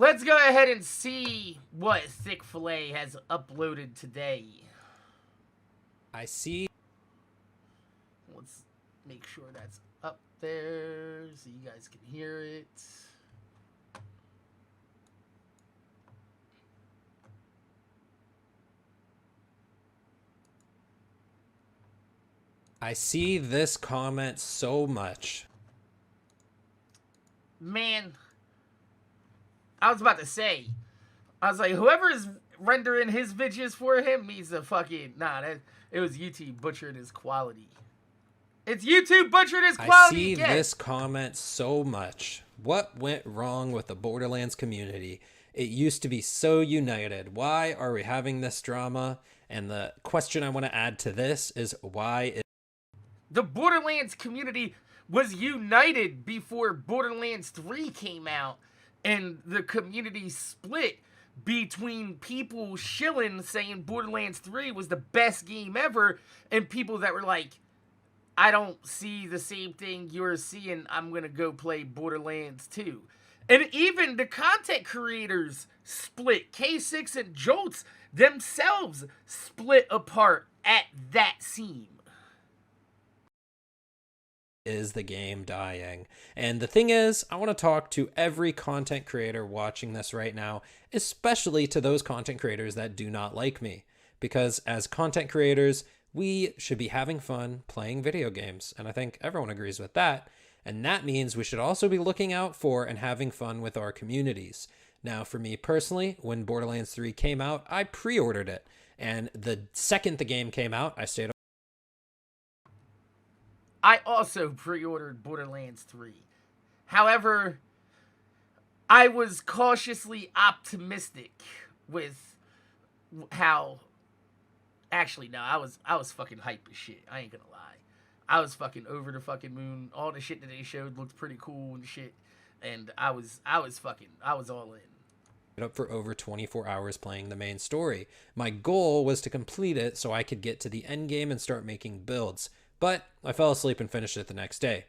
let's go ahead and see what ThiccFila has uploaded today. I see. Let's make sure that's up there so you guys can hear it. I see this comment so much. Man, I was about to say, I was like, whoever is rendering his videos for him needs to fucking, it was YouTube butchered his quality. It's YouTube butchered his quality. I see again. This comment so much. What went wrong with the Borderlands community? It used to be so united. Why are we having this drama? And the question I want to add to this is why the Borderlands community was united before Borderlands 3 came out, and the community split between people shilling saying Borderlands 3 was the best game ever, and people that were like, I don't see the same thing you're seeing, I'm gonna go play Borderlands 2. And even the content creators split. K6 and Jolts themselves split apart at that seam. is the game dying? And the thing is, I want to talk to every content creator watching this right now, especially to those content creators that do not like me. Because as content creators, we should be having fun playing video games. And I think everyone agrees with that. And that means we should also be looking out for and having fun with our communities. Now, for me personally, when Borderlands 3 came out, I pre-ordered it. And the second the game came out, I stayed. I also pre-ordered Borderlands 3. However, I was cautiously optimistic with how... Actually, no, I was fucking hype as shit. I ain't gonna lie. I was fucking over the fucking moon. All the shit that they showed looked pretty cool and shit. And I was all in. Up for over 24 hours playing the main story. My goal was to complete it so I could get to the end game and start making builds. But I fell asleep and finished it the next day.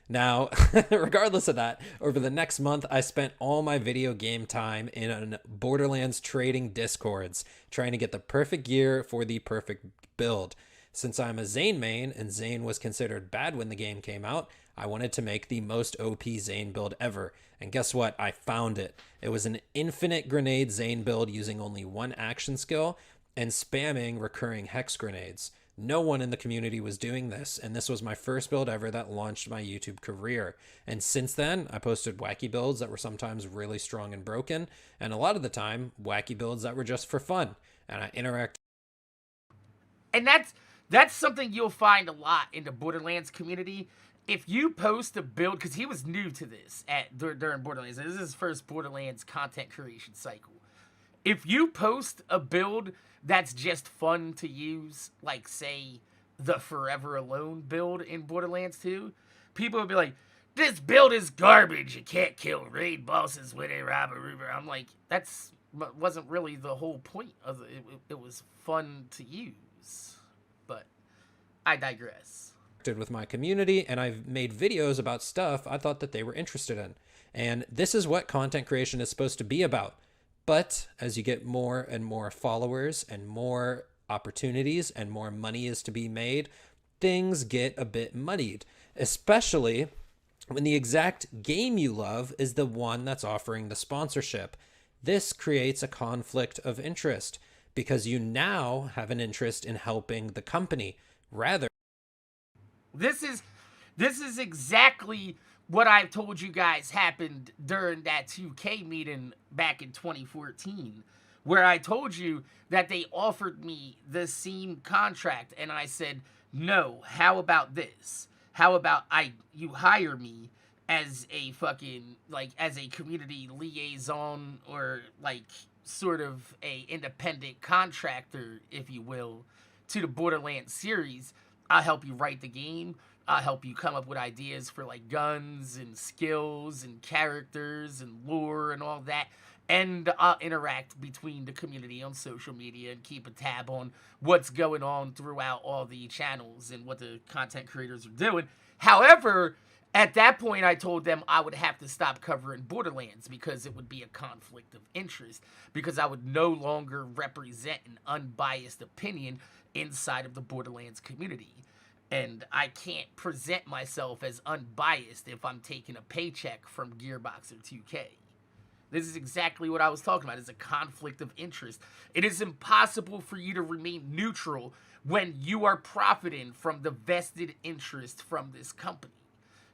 Now, regardless of that, over the next month, I spent all my video game time in Borderlands trading discords, trying to get the perfect gear for the perfect build. Since I'm a Zane main, and Zane was considered bad when the game came out, I wanted to make the most OP Zane build ever. And guess what? I found it. It was an infinite grenade Zane build using only one action skill and spamming recurring hex grenades. No one in the community was doing this, and this was my first build ever that launched my YouTube career. And since then, I posted wacky builds that were sometimes really strong and broken, and a lot of the time, wacky builds that were just for fun. And I interact. And that's something you'll find a lot in the Borderlands community. If you post a build, because he was new to this during Borderlands, this is his first Borderlands content creation cycle. If you post a build that's just fun to use, like, say, the Forever Alone build in Borderlands 2, people will be like, this build is garbage, you can't kill raid bosses with a Robber. I'm like, that's wasn't really the whole point of it. It was fun to use. But I digress. With my community, and I've made videos about stuff I thought that they were interested in. And this is what content creation is supposed to be about. But as you get more and more followers and more opportunities and more money is to be made, things get a bit muddied, especially when the exact game you love is the one that's offering the sponsorship. This creates a conflict of interest because you now have an interest in helping the company rather. This is exactly what I've told you guys happened during that 2K meeting back in 2014, where I told you that they offered me the same contract, and I said, no, how about this? How about you hire me as a fucking, like, as a community liaison, or, like, sort of a independent contractor, if you will, to the Borderlands series. I'll help you write the game. I'll help you come up with ideas for, like, guns and skills and characters and lore and all that. And I'll interact between the community on social media and keep a tab on what's going on throughout all the channels and what the content creators are doing. However, At that point, I told them I would have to stop covering Borderlands because it would be a conflict of interest, because I would no longer represent an unbiased opinion inside of the Borderlands community. And I can't present myself as unbiased if I'm taking a paycheck from Gearbox or 2K. This is exactly what I was talking about. It's a conflict of interest. It is impossible for you to remain neutral when you are profiting from the vested interest from this company.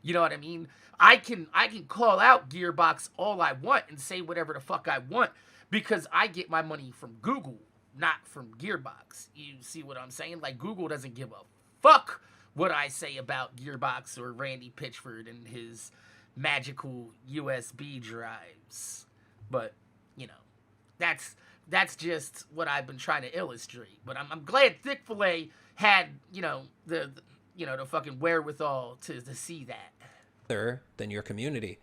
You know what I mean? I can call out Gearbox all I want and say whatever the fuck I want because I get my money from Google, not from Gearbox. You see what I'm saying? Like, Google doesn't give a fuck what I say about Gearbox or Randy Pitchford and his magical USB drives. But, you know, that's just what I've been trying to illustrate. But I'm glad ThiccFila had, the fucking wherewithal to see that. Than your community.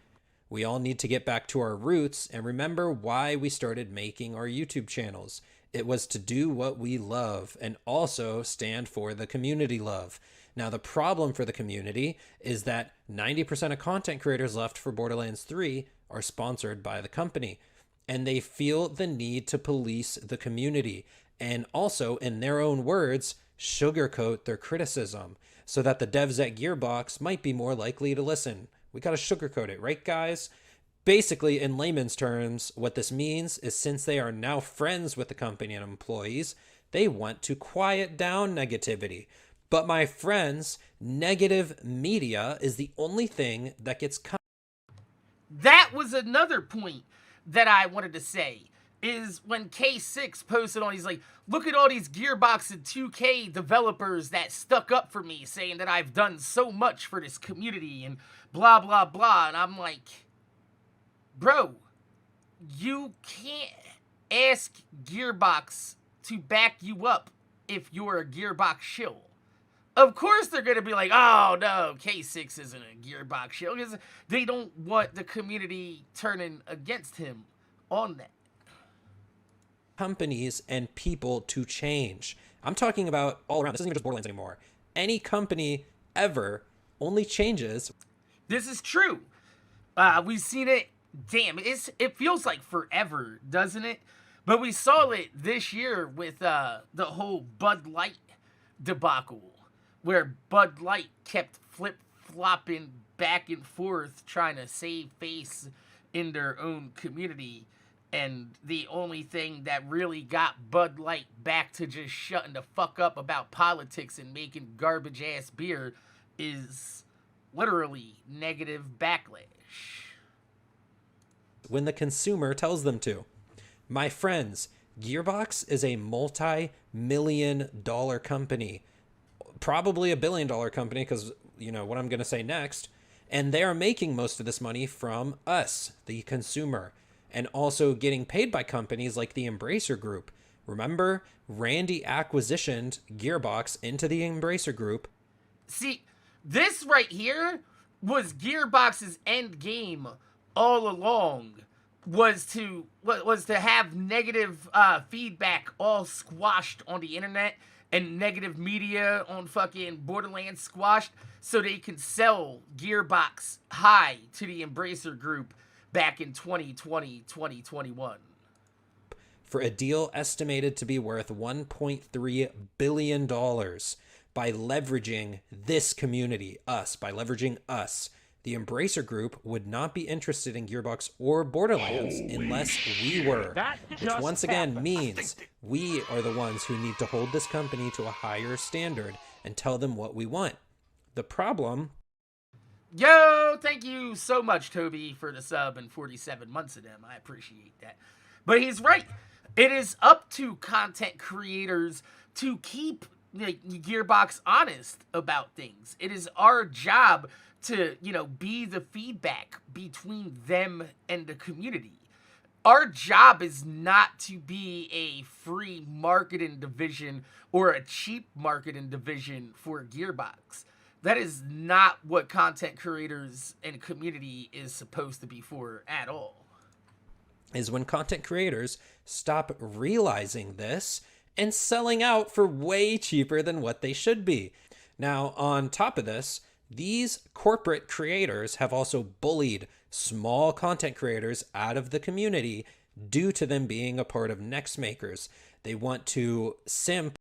We all need to get back to our roots and remember why we started making our YouTube channels. It was to do what we love and also stand for the community love. Now, the problem for the community is that 90% of content creators left for Borderlands 3 are sponsored by the company, and they feel the need to police the community and also, in their own words, sugarcoat their criticism so that the devs at Gearbox might be more likely to listen. We gotta sugarcoat it, right, guys? Basically, in layman's terms, what this means is since they are now friends with the company and employees, they want to quiet down negativity. But my friends, negative media is the only thing that gets cut. That was another point that I wanted to say, is when K6 posted on, he's like, look at all these Gearbox and 2K developers that stuck up for me, saying that I've done so much for this community and blah, blah, blah. And I'm like, bro, you can't ask Gearbox to back you up if you're a Gearbox shill. Of course they're going to be like, oh, no, K6 isn't a Gearbox shill, because they don't want the community turning against him on that. Companies and people to change. I'm talking about all around. This isn't even just Borderlands anymore. Any company ever only changes. This is true. We've seen it. Damn, it feels like forever, doesn't it? But we saw it this year with the whole Bud Light debacle, where Bud Light kept flip-flopping back and forth trying to save face in their own community. And the only thing that really got Bud Light back to just shutting the fuck up about politics and making garbage-ass beer is literally negative backlash. When the consumer tells them to. My friends, Gearbox is a multi-million-dollar company. Probably $1 billion company, because, you know, what I'm going to say next. And they are making most of this money from us, the consumer. And also getting paid by companies like the Embracer Group. Remember, Randy acquisitioned Gearbox into the Embracer Group. See, this right here was Gearbox's end game all along, was to have negative feedback all squashed on the internet and negative media on fucking Borderlands squashed so they can sell Gearbox high to the Embracer Group back in 2020, 2021. For a deal estimated to be worth $1.3 billion by leveraging this community, us, by leveraging us. The Embracer Group would not be interested in Gearbox or Borderlands unless we were. Which once again means we are the ones who need to hold this company to a higher standard and tell them what we want. The problem... Yo, thank you so much, Toby, for the sub and 47 months of them. I appreciate that. But he's right. It is up to content creators to keep Gearbox honest about things. It is our job to, be the feedback between them and the community. Our job is not to be a free marketing division or a cheap marketing division for Gearbox. That is not what content creators and community is supposed to be for at all. Is when content creators stop realizing this and selling out for way cheaper than what they should be. Now, on top of this, These corporate creators have also bullied small content creators out of the community due to them being a part of Next Makers. They want to simp.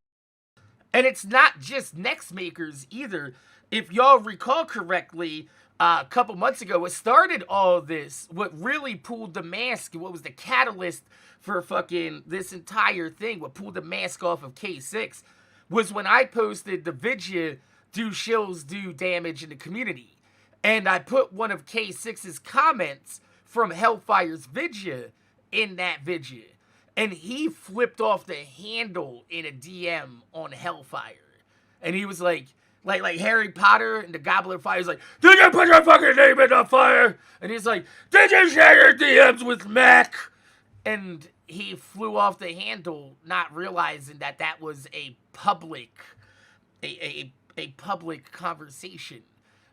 And it's not just Next Makers either. If y'all recall correctly, a couple months ago, what started all this, what really pulled the mask, what was the catalyst for fucking this entire thing, what pulled the mask off of K6, was when I posted the video, do shills do damage in the community? And I put one of K6's comments from Hellfire's video in that video. And he flipped off the handle in a DM on Hellfire. And he was like Harry Potter and the Goblet of Fire. He's like, did you put your fucking name in the fire? And he's like, did you share your DMs with Mac? And he flew off the handle, not realizing that that was a public, a public conversation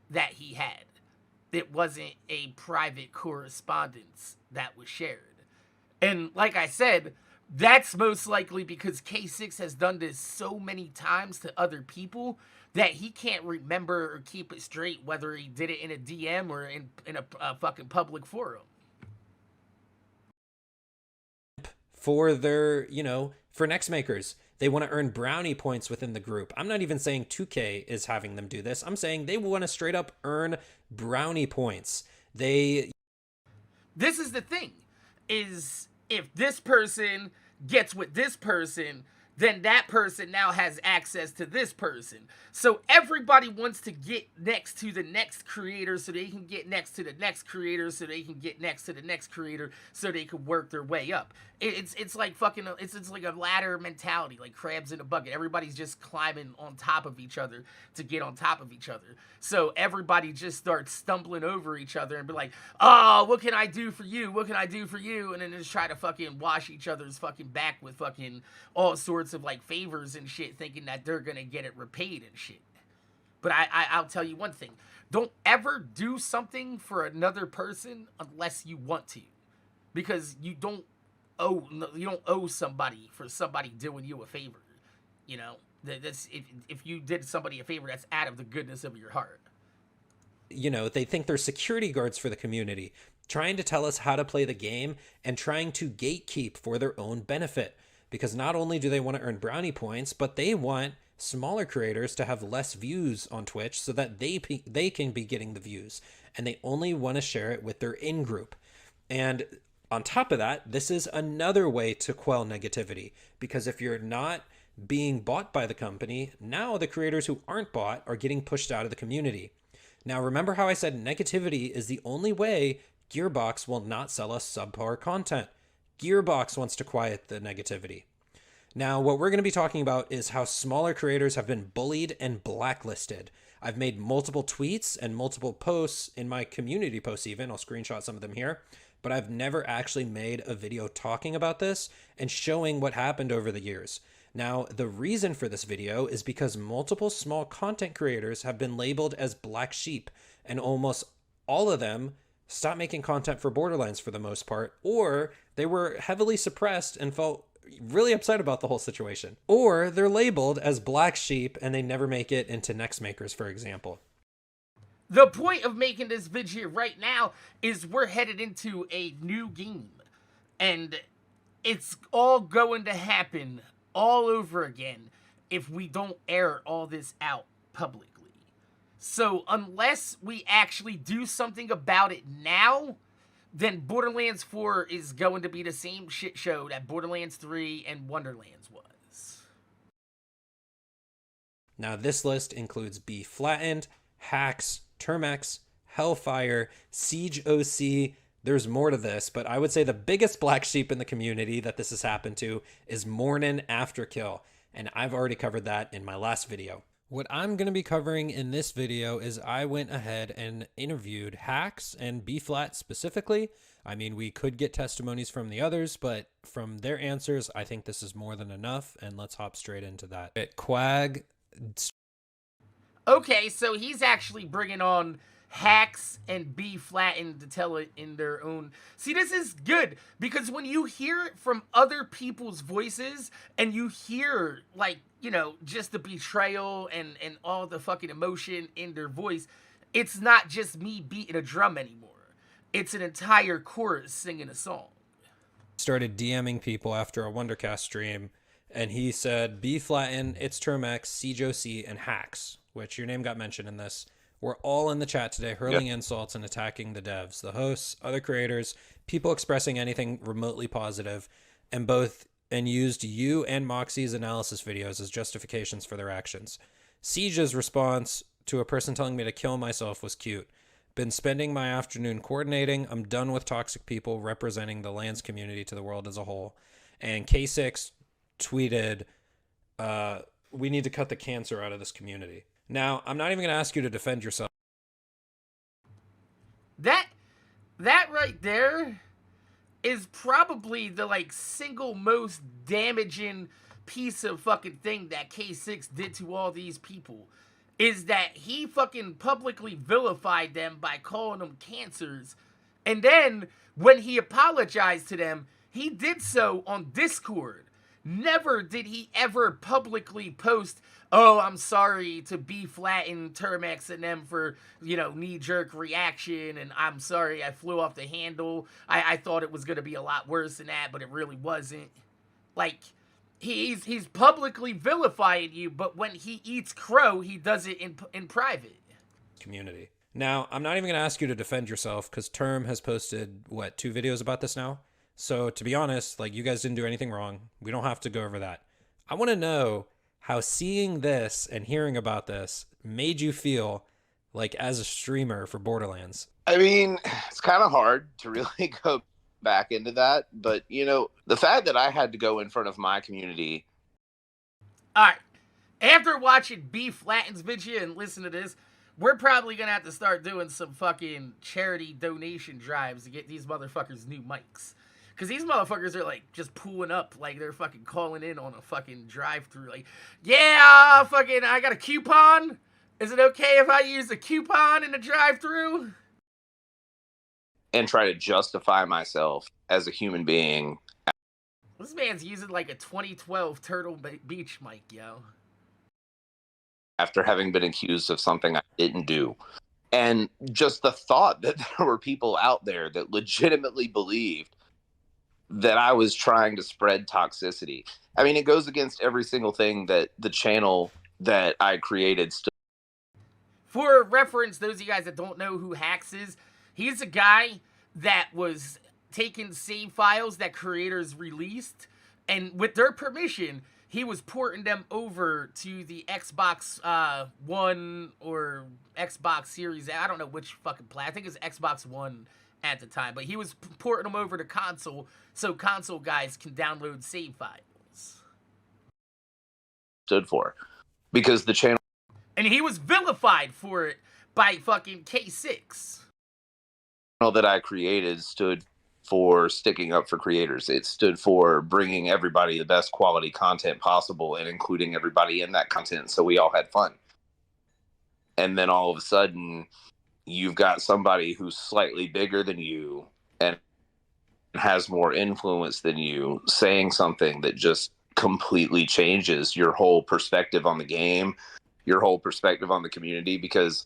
that he had. It wasn't a private correspondence that was shared. And like I said, that's most likely because K6 has done this so many times to other people that he can't remember or keep it straight whether he did it in a DM or in a fucking public forum. For their, for Next Makers. They want to earn brownie points within the group. I'm not even saying 2K is having them do this. I'm saying they want to straight up earn brownie points. This is the thing, is if this person gets with this person, then that person now has access to this person. So everybody wants to get next to the next creator so they can get next to the next creator so they can get next to the next creator so they can work their way up. It's like fucking, it's like a ladder mentality, like crabs in a bucket. Everybody's just climbing on top of each other to get on top of each other. So everybody just starts stumbling over each other and be like, oh, what can I do for you? What can I do for you? And then just try to fucking wash each other's fucking back with fucking all sorts of like favors and shit, thinking that they're gonna get it repaid and shit. But I'll tell you one thing. Don't ever do something for another person unless you want to. Because you don't owe somebody for somebody doing you a favor. That's if you did somebody a favor, that's out of the goodness of your heart. They think they're security guards for the community, trying to tell us how to play the game and trying to gatekeep for their own benefit. Because not only do they want to earn brownie points, but they want smaller creators to have less views on Twitch so that they can be getting the views. And they only want to share it with their in-group. And on top of that, this is another way to quell negativity. Because if you're not being bought by the company, now the creators who aren't bought are getting pushed out of the community. Now, remember how I said negativity is the only way Gearbox will not sell us subpar content. Gearbox wants to quiet the negativity. Now, what we're going to be talking about is how smaller creators have been bullied and blacklisted. I've made multiple tweets and multiple posts in my community posts even. I'll screenshot some of them here. But I've never actually made a video talking about this and showing what happened over the years. Now, the reason for this video is because multiple small content creators have been labeled as black sheep, and almost all of them stopped making content for Borderlands for the most part, or they were heavily suppressed and felt really upset about the whole situation. Or they're labeled as black sheep and they never make it into Next Makers, for example. The point of making this video right now is we're headed into a new game. And it's all going to happen all over again if we don't air all this out publicly. So unless we actually do something about it now, then Borderlands 4 is going to be the same shit show that Borderlands 3 and Wonderlands was. Now this list includes B Flattened, Hacks, Termex, Hellfire, Siege OC. There's more to this, but I would say the biggest black sheep in the community that this has happened to is MorninAfterKill, and I've already covered that in my last video. What I'm going to be covering in this video is I went ahead and interviewed Hacks and B-Flat specifically. I mean, we could get testimonies from the others, but from their answers, I think this is more than enough, and let's hop straight into that. Quag. Okay, so he's actually bringing on Hacks and B Flattened to tell it in their own. See, this is good because when you hear it from other people's voices and you hear, like, just the betrayal and all the fucking emotion in their voice, it's not just me beating a drum anymore. It's an entire chorus singing a song. Started DMing people after a Wondercast stream, and he said B Flatten, It's Term X, CJOC, and Hacks, which your name got mentioned in this, were all in the chat today hurling insults and attacking the devs, the hosts, other creators, people expressing anything remotely positive, and used you and Moxie's analysis videos as justifications for their actions. Siege's response to a person telling me to kill myself was cute. Been spending my afternoon coordinating. I'm done with toxic people representing the lands community to the world as a whole. And K6 tweeted, we need to cut the cancer out of this community. Now, I'm not even going to ask you to defend yourself. That right there is probably the like single most damaging piece of fucking thing that K6 did to all these people, is that he fucking publicly vilified them by calling them cancers. And then when he apologized to them, he did so on Discord. Never did he ever publicly post, oh, I'm sorry to B Flatten, Termex, and them for, knee-jerk reaction, and I'm sorry I flew off the handle. I thought it was going to be a lot worse than that, but it really wasn't. Like, he's publicly vilifying you, but when he eats crow, he does it in private. Community. Now, I'm not even going to ask you to defend yourself, because Term has posted, 2 videos about this now? So, to be honest, you guys didn't do anything wrong. We don't have to go over that. I want to know how seeing this and hearing about this made you feel, as a streamer for Borderlands. I mean, it's kind of hard to really go back into that, but, the fact that I had to go in front of my community. All right. After watching B Flatten's video and listen to this, we're probably going to have to start doing some fucking charity donation drives to get these motherfuckers new mics. Because these motherfuckers are, just pulling up like they're fucking calling in on a fucking drive-thru. I got a coupon? Is it okay if I use a coupon in the drive-thru? And try to justify myself as a human being. This man's using, a 2012 Turtle Beach mic, yo. After having been accused of something I didn't do. And just the thought that there were people out there that legitimately believed that I was trying to spread toxicity. I mean, it goes against every single thing that the channel that I created stood. For reference, those of you guys that don't know who Hacks is, he's a guy that was taking save files that creators released, and with their permission, he was porting them over to the Xbox One or Xbox Series. I don't know which fucking I think it's Xbox One at the time, but he was porting them over to console so console guys can download save files. Stood for. Because the channel. And he was vilified for it by fucking K6. That I created stood for sticking up for creators. It stood for bringing everybody the best quality content possible and including everybody in that content so we all had fun. And then all of a sudden, you've got somebody who's slightly bigger than you and has more influence than you saying something that just completely changes your whole perspective on the game, your whole perspective on the community, because,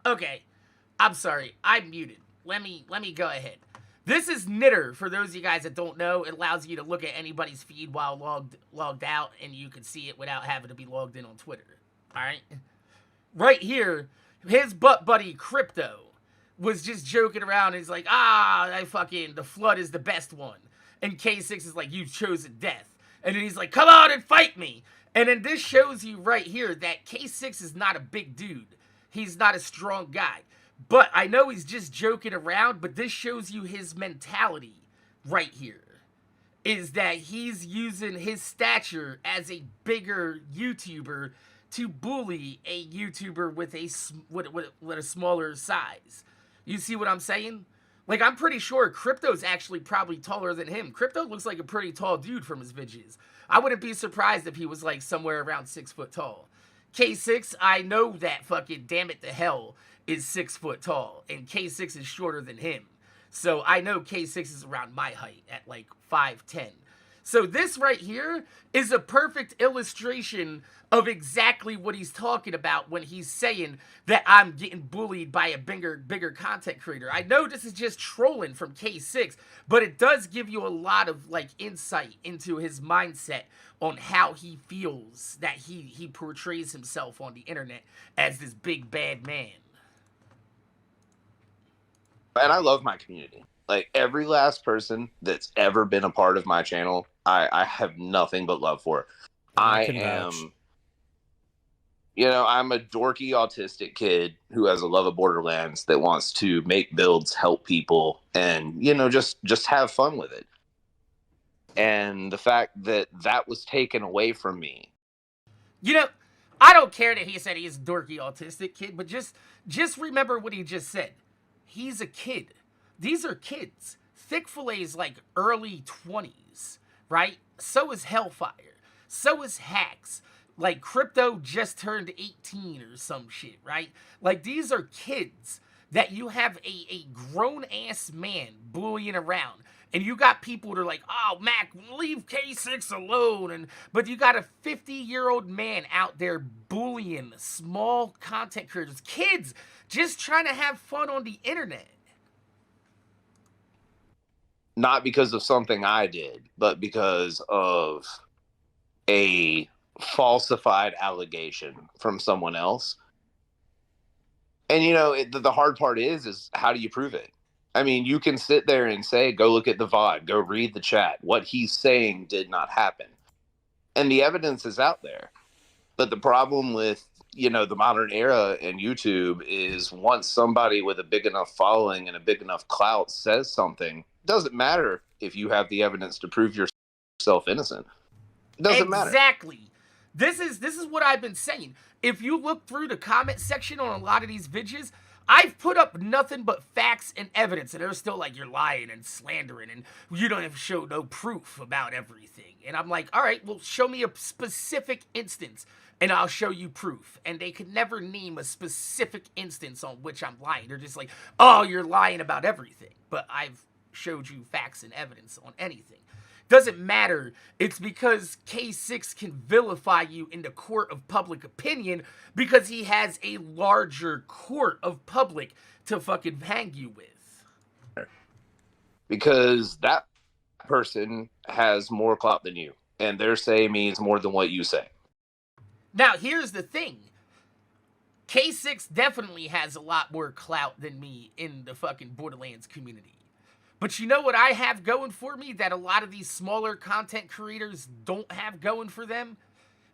Okay, I'm sorry, I'm muted. Let me go ahead. This is Knitter, for those of you guys that don't know. It allows you to look at anybody's feed while logged out, and you can see it without having to be logged in on Twitter. Alright? Right here, his butt buddy Crypto was just joking around. He's like, the Flood is the best one. And K6 is like, you've chosen death. And then he's like, come on and fight me. And then this shows you right here that K6 is not a big dude. He's not a strong guy. But I know he's just joking around, but this shows you his mentality right here. Is that he's using his stature as a bigger YouTuber to bully a YouTuber with a smaller size. You see what I'm saying? Like, I'm pretty sure Crypto's actually probably taller than him. Crypto looks like a pretty tall dude from his videos. I wouldn't be surprised if he was like somewhere around 6 foot tall. K6, I know that fucking damn it to hell is 6 foot tall, and K6 is shorter than him. So I know K6 is around my height at like 5'10". So this right here is a perfect illustration of exactly what he's talking about when he's saying that I'm getting bullied by a bigger content creator. I know this is just trolling from K6, but it does give you a lot of like insight into his mindset on how he feels that he portrays himself on the internet as this big bad man. And I love my community. Like, every last person that's ever been a part of my channel, I have nothing but love for. I'm a dorky autistic kid who has a love of Borderlands that wants to make builds, help people, and, just have fun with it. And the fact that that was taken away from me. I don't care that he said he's a dorky autistic kid, but just remember what he just said. He's a kid. These are kids. ThiccFila is like early 20s, right? So is Hellfire. So is Hacks. Like, Crypto just turned 18 or some shit, right? Like, these are kids that you have a grown-ass man bullying around. And you got people that are like, oh, Mac, leave K6 alone. But you got a 50-year-old man out there bullying small content creators. Kids just trying to have fun on the internet. Not because of something I did, but because of a falsified allegation from someone else. And, the hard part is how do you prove it? I mean, you can sit there and say, go look at the VOD, go read the chat. What he's saying did not happen. And the evidence is out there. But the problem with, the modern era and YouTube is once somebody with a big enough following and a big enough clout says something, it doesn't matter if you have the evidence to prove yourself innocent. It doesn't matter. Exactly. This is what I've been saying. If you look through the comment section on a lot of these videos, I've put up nothing but facts and evidence, and they're still like, you're lying and slandering, and you don't have to show no proof about everything. And I'm like, all right, well, show me a specific instance, and I'll show you proof. And they could never name a specific instance on which I'm lying. They're just like, oh, you're lying about everything. But I've showed you facts and evidence on anything. Doesn't matter. It's because K6 can vilify you in the court of public opinion because he has a larger court of public to fucking hang you with. Because that person has more clout than you, and their say means more than what you say. Now, here's the thing. K6 definitely has a lot more clout than me in the fucking Borderlands community. But you know what I have going for me that a lot of these smaller content creators don't have going for them?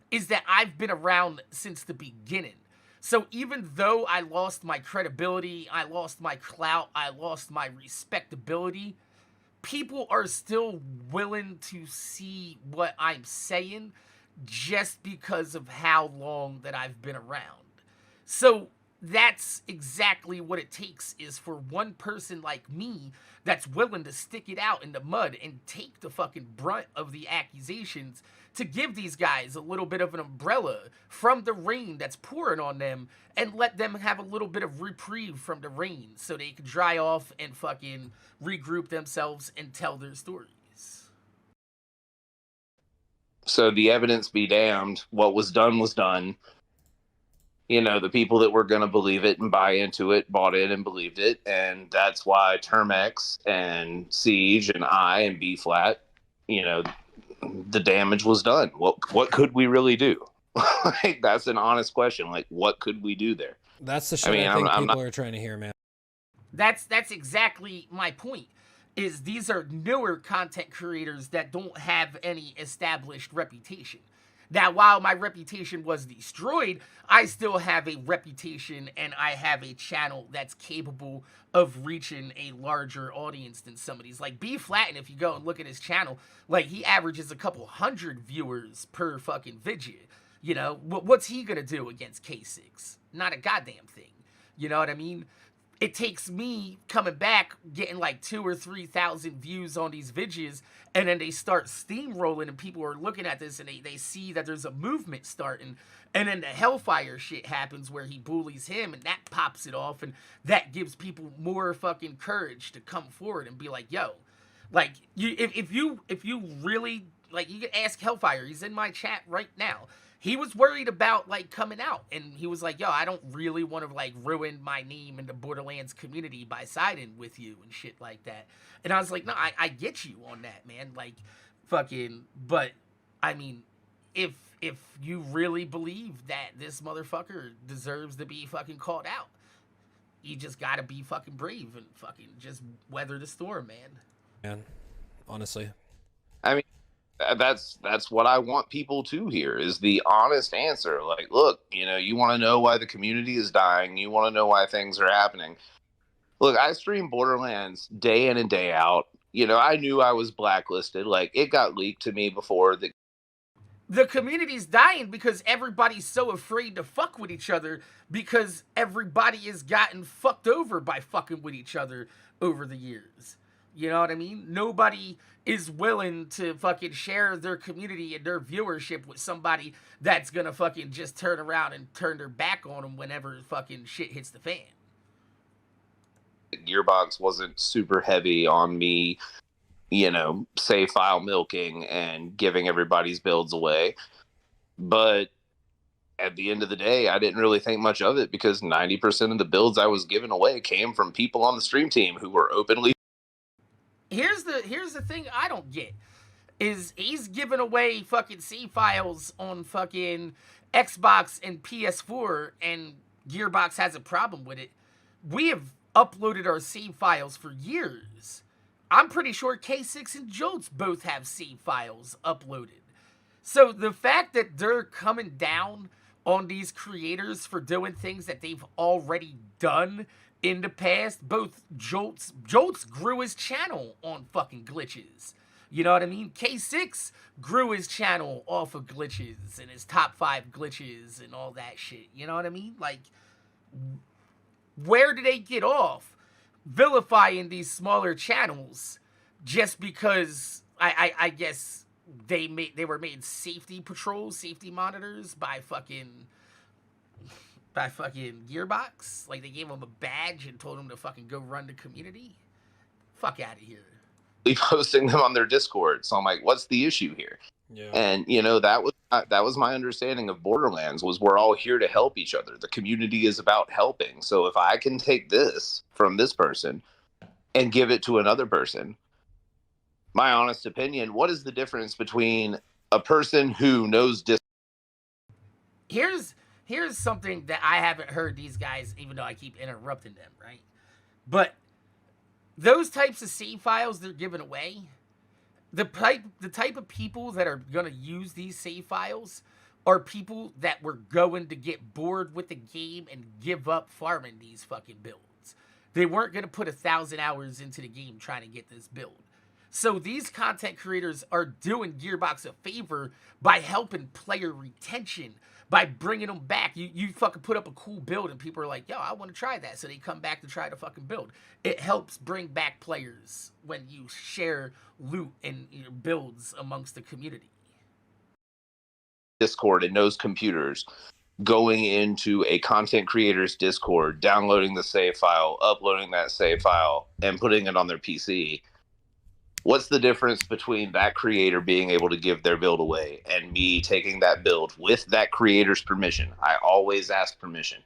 Is that I've been around since the beginning. So even though I lost my credibility, I lost my clout, I lost my respectability, people are still willing to see what I'm saying just because of how long that I've been around. So that's exactly what it takes, is for one person like me that's willing to stick it out in the mud and take the fucking brunt of the accusations to give these guys a little bit of an umbrella from the rain that's pouring on them and let them have a little bit of reprieve from the rain so they can dry off and fucking regroup themselves and tell their stories. So the evidence be damned. What was done was done. You know, the people that were going to believe it and buy into it bought it and believed it, and that's why Termex and Siege and I and B flat, you know, the damage was done. What could we really do? Like, that's an honest question. Like, what could we do there? That's the shit I think people are trying to hear, man. That's exactly my point. Is these are newer content creators that don't have any established reputation. Now, while my reputation was destroyed, I still have a reputation and I have a channel that's capable of reaching a larger audience than some of these. Like B Flatten, if you go and look at his channel, like he averages a couple hundred viewers per fucking video. You know, what's he gonna do against K6? Not a goddamn thing. You know what I mean? It takes me coming back, getting like 2,000 or 3,000 views on these videos, and then they start steamrolling, and people are looking at this, and they see that there's a movement starting, and then the Hellfire shit happens where he bullies him, and that pops it off, and that gives people more fucking courage to come forward and be like, yo, like, if you really, like, you can ask Hellfire, he's in my chat right now. He was worried about, like, coming out, and he was like, yo, I don't really want to, like, ruin my name in the Borderlands community by siding with you and shit like that. And I was like, no, I get you on that, man. Like, fucking, but, I mean, if you really believe that this motherfucker deserves to be fucking called out, you just gotta be fucking brave and fucking just weather the storm, man. Man, honestly. I mean, that's what I want people to hear, is the honest answer. Like, look, you know, you want to know why the community is dying, you want to know why things are happening. Look, I stream Borderlands day in and day out. You know, I knew I was blacklisted. Like, it got leaked to me before the community's dying because everybody's so afraid to fuck with each other because everybody has gotten fucked over by fucking with each other over the years. You know what I mean? Nobody is willing to fucking share their community and their viewership with somebody that's gonna fucking just turn around and turn their back on them whenever fucking shit hits the fan. Gearbox wasn't super heavy on me, you know, save file milking and giving everybody's builds away. But at the end of the day, I didn't really think much of it because 90% of the builds I was giving away came from people on the stream team who were openly. Here's the thing I don't get, is he's giving away fucking save files on fucking Xbox and PS4, and Gearbox has a problem with it. We have uploaded our save files for years. I'm pretty sure K6 and Jolts both have save files uploaded. So the fact that they're coming down on these creators for doing things that they've already done in the past, both Jolts grew his channel on fucking glitches. You know what I mean? K6 grew his channel off of glitches and his top 5 glitches and all that shit. You know what I mean? Like, where do they get off vilifying these smaller channels just because I guess they were made safety patrols, safety monitors by fucking Gearbox? Like, they gave them a badge and told them to fucking go run the community? Fuck out of here. Posting them on their Discord. So I'm like, what's the issue here? Yeah. And, you know, that was my understanding of Borderlands, was we're all here to help each other. The community is about helping. So if I can take this from this person and give it to another person, my honest opinion, what is the difference between a person who knows Here's something that I haven't heard these guys, even though I keep interrupting them, right? But those types of save files they're giving away, the type of people that are going to use these save files are people that were going to get bored with the game and give up farming these fucking builds. They weren't going to put 1,000 hours into the game trying to get this build. So these content creators are doing Gearbox a favor by helping player retention, by bringing them back. You fucking put up a cool build and people are like, yo, I want to try that. So they come back to try the fucking build. It helps bring back players when you share loot and builds amongst the community. Discord and knows computers, going into a content creator's Discord, downloading the save file, uploading that save file, and putting it on their PC. What's the difference between that creator being able to give their build away and me taking that build with that creator's permission? I always ask permission.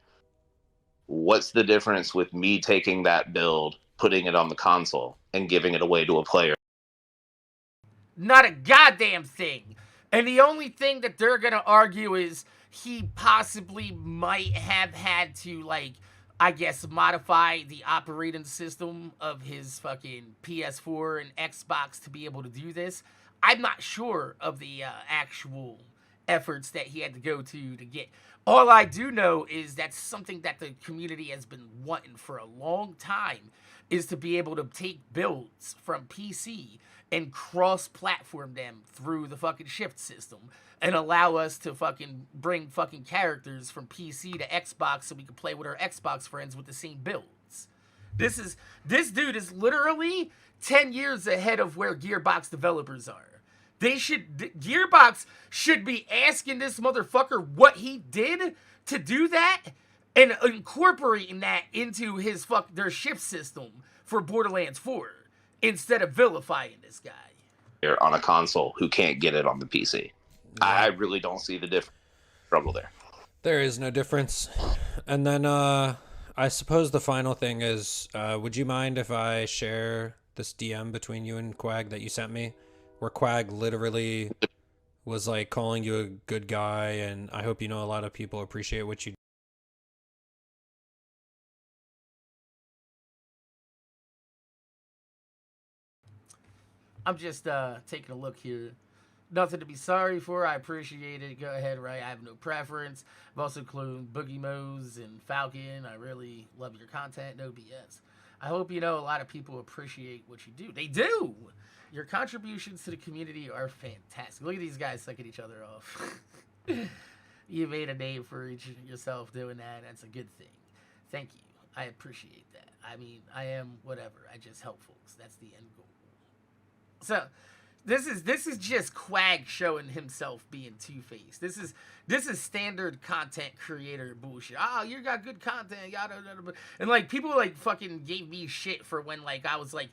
What's the difference with me taking that build, putting it on the console, and giving it away to a player? Not a goddamn thing. And the only thing that they're gonna argue is he possibly might have had to, like, I guess, modify the operating system of his fucking PS4 and Xbox to be able to do this. I'm not sure of the actual efforts that he had to go to get. All I do know is that's something that the community has been wanting for a long time, is to be able to take builds from PC and cross-platform them through the fucking shift system and allow us to fucking bring fucking characters from PC to Xbox so we can play with our Xbox friends with the same builds. This dude is literally 10 years ahead of where Gearbox developers are. Gearbox should be asking this motherfucker what he did to do that and incorporating that into their shift system for Borderlands 4 instead of vilifying this guy On a console who can't get it on the PC. I really don't see the struggle there. There is no difference. And then I suppose the final thing is, would you mind if I share this DM between you and Quag that you sent me, where Quag literally was like calling you a good guy, and I hope you know a lot of people appreciate what you do. I'm just taking a look here. Nothing to be sorry for. I appreciate it. Go ahead, right? I have no preference. I've also included Boogie Moes and Falcon. I really love your content. No BS. I hope you know a lot of people appreciate what you do. They do! Your contributions to the community are fantastic. Look at these guys sucking each other off. You made a name for yourself doing that. That's a good thing. Thank you. I appreciate that. I mean, I am whatever. I just help folks. That's the end goal. So, this is just Quag showing himself being two-faced. This is standard content creator bullshit. Oh, you got good content, yada yada. And like people like fucking gave me shit for when like I was like,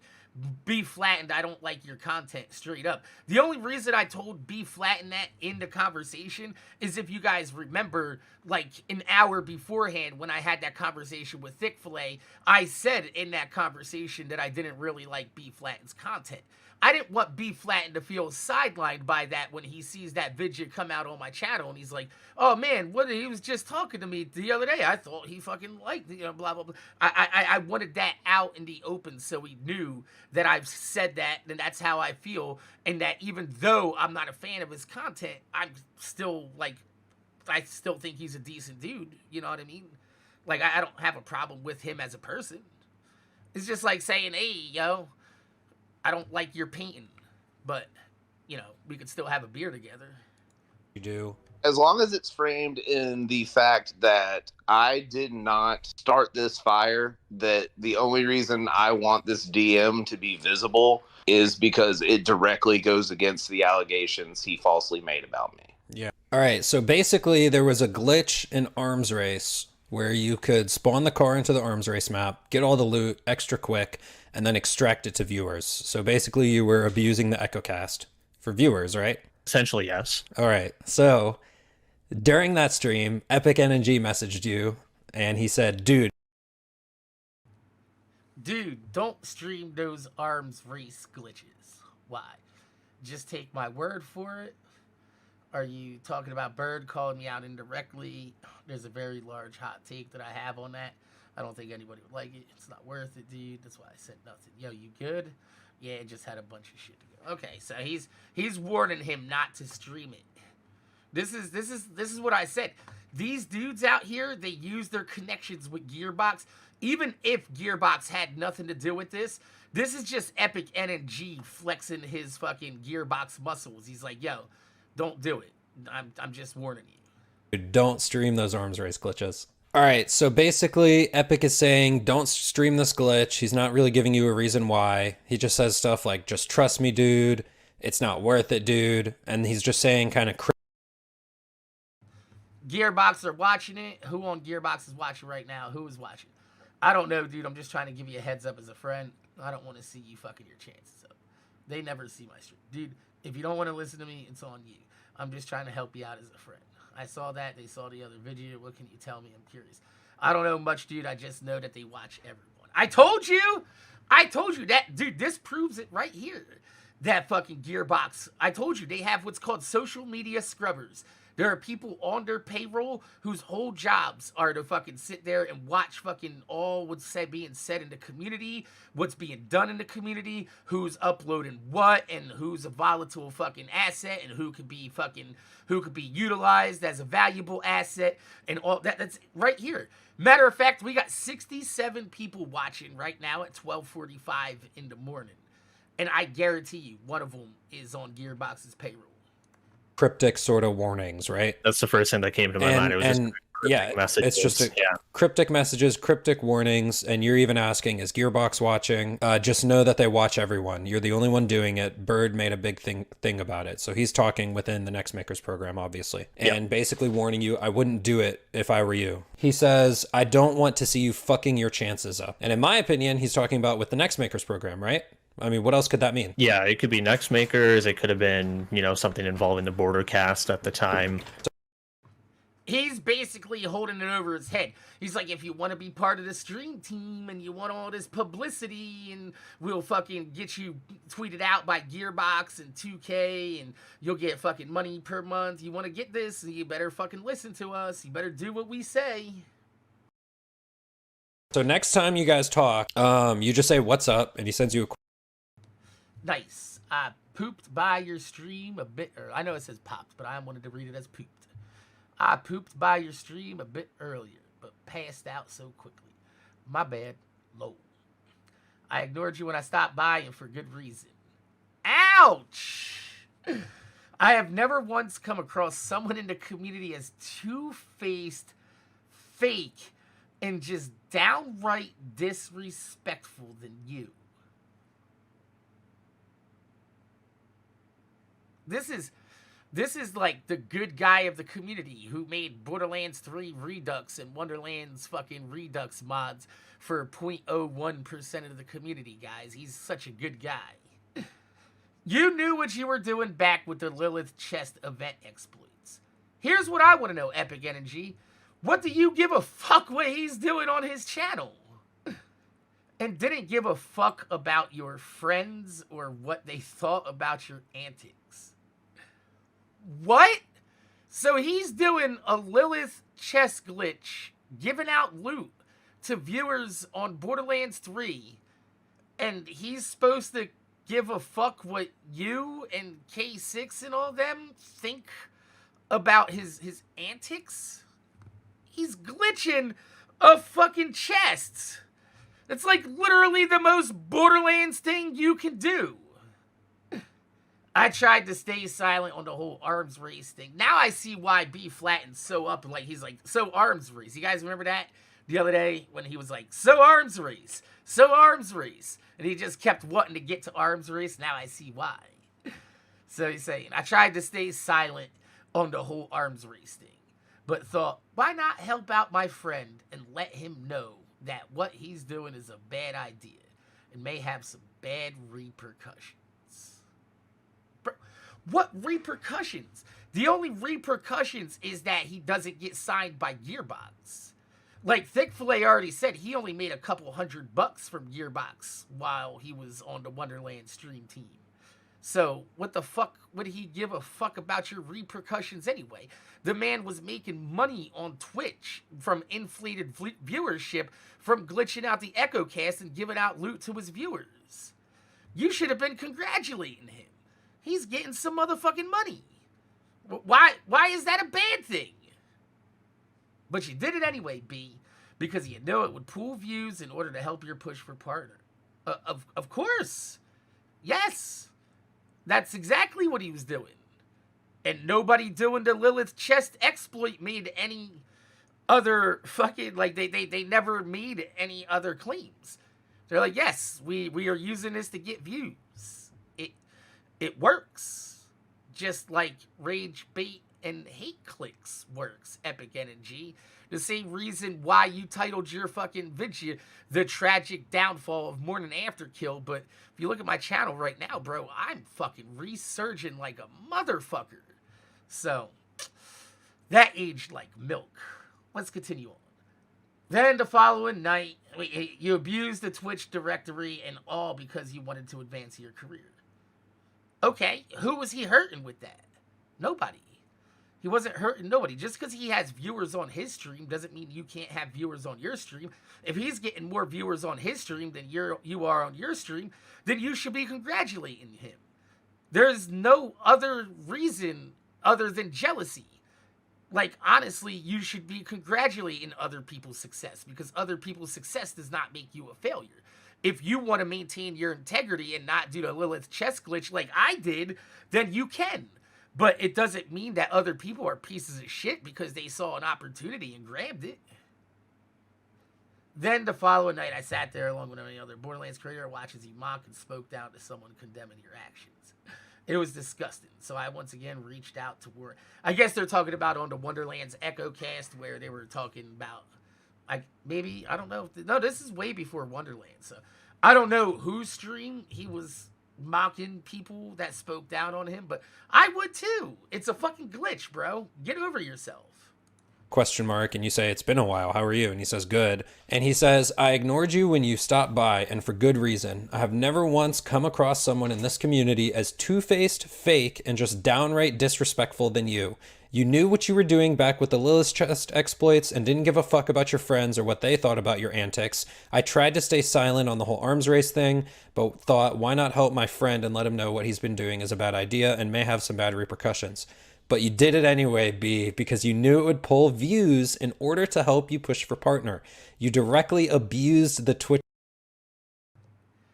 be flattened, I don't like your content, straight up. The only reason I told be flattened that in the conversation is if you guys remember, like an hour beforehand when I had that conversation with ThiccFila, I said in that conversation that I didn't really like be flattened's content. I didn't want B Flatten to feel sidelined by that when he sees that video come out on my channel and he's like, oh man, he was just talking to me the other day. I thought he fucking liked, you know, blah, blah, blah. I wanted that out in the open so he knew that I've said that and that's how I feel. And that even though I'm not a fan of his content, I'm still like, I still think he's a decent dude. You know what I mean? Like, I don't have a problem with him as a person. It's just like saying, hey, yo, I don't like your painting, but, you know, we could still have a beer together. You do. As long as it's framed in the fact that I did not start this fire, that the only reason I want this DM to be visible is because it directly goes against the allegations he falsely made about me. Yeah. All right, so basically there was a glitch in Arms Race where you could spawn the car into the Arms Race map, get all the loot extra quick, and then extract it to viewers. So basically you were abusing the EchoCast for viewers, right? Essentially, yes. All right. So during that stream, EpicNNG messaged you, and he said, dude, don't stream those Arms Race glitches. Why? Just take my word for it? Are you talking about Bird calling me out indirectly? There's a very large hot take that I have on that. I don't think anybody would like it. It's not worth it, dude. That's why I said nothing. Yo, you good? Yeah, it just had a bunch of shit to go. Okay, so he's warning him not to stream it. This is what I said. These dudes out here, they use their connections with Gearbox. Even if Gearbox had nothing to do with this is just EpicNNG flexing his fucking Gearbox muscles. He's like, yo, don't do it. I'm just warning you. Don't stream those Arms Race glitches. All right, so basically Epic is saying don't stream this glitch. He's not really giving you a reason why. He just says stuff like, just trust me, dude. It's not worth it, dude. And he's just saying kind of... Gearbox are watching it. Who on Gearbox is watching right now? Who is watching? I don't know, dude. I'm just trying to give you a heads up as a friend. I don't want to see you fucking your chances up. They never see my stream. Dude, if you don't want to listen to me, it's on you. I'm just trying to help you out as a friend. I saw that. They saw the other video. What can you tell me? I'm curious. I don't know much, dude. I just know that they watch everyone. I told you that, dude. This proves it right here. That fucking Gearbox. I told you they have what's called social media scrubbers. There are people on their payroll whose whole jobs are to fucking sit there and watch fucking all what's being said in the community, what's being done in the community, who's uploading what, and who's a volatile fucking asset, and who could be utilized as a valuable asset, and all that. That's right here. Matter of fact, we got 67 people watching right now at 12:45 in the morning. And I guarantee you, one of them is on Gearbox's payroll. Cryptic sort of warnings, right? That's the first thing that came to my mind. It was just cryptic messages. It's just cryptic messages, cryptic warnings, and you're even asking, is Gearbox watching? Just know that they watch everyone. You're the only one doing it. Bird made a big thing about it. So he's talking within the Next Makers program, obviously, and basically warning you, I wouldn't do it if I were you. He says, I don't want to see you fucking your chances up. And in my opinion, he's talking about with the Next Makers program, right? I mean, what else could that mean? Yeah, it could be Next Makers. It could have been, something involving the Border cast at the time. He's basically holding it over his head. He's like, if you want to be part of the stream team and you want all this publicity and we'll fucking get you tweeted out by Gearbox and 2K and you'll get fucking money per month. You want to get this, you better fucking listen to us. You better do what we say. So next time you guys talk, you just say, what's up? And he sends you a Nice. I pooped by your stream a bit, I know it says popped, but I wanted to read it as pooped. I pooped by your stream a bit earlier, but passed out so quickly. My bad. Lol. I ignored you when I stopped by and for good reason. Ouch! I have never once come across someone in the community as two-faced, fake, and just downright disrespectful than you. This is like the good guy of the community who made Borderlands 3 Redux and Wonderland's fucking Redux mods for 0.01% of the community, guys. He's such a good guy. You knew what you were doing back with the Lilith chest event exploits. Here's what I want to know, EpicNNG. What do you give a fuck what he's doing on his channel? And didn't give a fuck about your friends or what they thought about your antics. What? So he's doing a Lilith chest glitch, giving out loot to viewers on Borderlands 3, and he's supposed to give a fuck what you and K6 and all them think about his antics? He's glitching a fucking chest. It's like literally the most Borderlands thing you can do. I tried to stay silent on the whole arms race thing. Now I see why B Flatten's so up, like he's like, so arms race. You guys remember that the other day when he was like, so arms race, so arms race. And he just kept wanting to get to arms race. Now I see why. So he's saying, I tried to stay silent on the whole arms race thing, but thought, why not help out my friend and let him know that what he's doing is a bad idea and may have some bad repercussions. What repercussions? The only repercussions is that he doesn't get signed by Gearbox. Like ThiccFila already said, he only made a couple $100 from Gearbox while he was on the Wonderland stream team. So what the fuck would he give a fuck about your repercussions anyway? The man was making money on Twitch from inflated viewership from glitching out the EchoCast and giving out loot to his viewers. You should have been congratulating him. He's getting some motherfucking money. Why is that a bad thing? But you did it anyway, B, because you know it would pull views in order to help your push for partner. Of course. Yes. That's exactly what he was doing. And nobody doing the Lilith chest exploit made any other fucking, like, they never made any other claims. They're like, yes, we are using this to get views. It works. Just like Rage Bait and hate clicks works, EpicNNG. The same reason why you titled your fucking video The Tragic Downfall of MorninAfterKill, but if you look at my channel right now, bro, I'm fucking resurging like a motherfucker. So, that aged like milk. Let's continue on. Then the following night, you abused the Twitch directory and all because you wanted to advance your career. Okay, who was he hurting with that? Nobody. He wasn't hurting nobody. Just because he has viewers on his stream doesn't mean you can't have viewers on your stream. If he's getting more viewers on his stream than you are on your stream, then you should be congratulating him. There's no other reason other than jealousy. Like, honestly, you should be congratulating other people's success, because other people's success does not make you a failure. If you want to maintain your integrity and not do the Lilith chess glitch like I did, then you can. But it doesn't mean that other people are pieces of shit because they saw an opportunity and grabbed it. Then the following night, I sat there along with any other Borderlands creator, watched as he mocked and spoke down to someone condemning your actions. It was disgusting. So I once again reached out to where, I guess they're talking about on the Wonderlands Echo cast, where they were talking about, maybe, I don't know. No, this is way before Wonderland. So I don't know whose stream he was mocking people that spoke down on him, but I would too. It's a fucking glitch, bro. Get over yourself. Question mark, and you say, it's been a while, how are you? And he says, good. And he says, I ignored you when you stopped by, and for good reason. I have never once come across someone in this community as two-faced, fake, and just downright disrespectful than you. You knew what you were doing back with the Lilith's chest exploits and didn't give a fuck about your friends or what they thought about your antics. I tried to stay silent on the whole arms race thing, but thought, why not help my friend and let him know what he's been doing is a bad idea and may have some bad repercussions. But you did it anyway, B, because you knew it would pull views in order to help you push for partner. You directly abused the Twitch.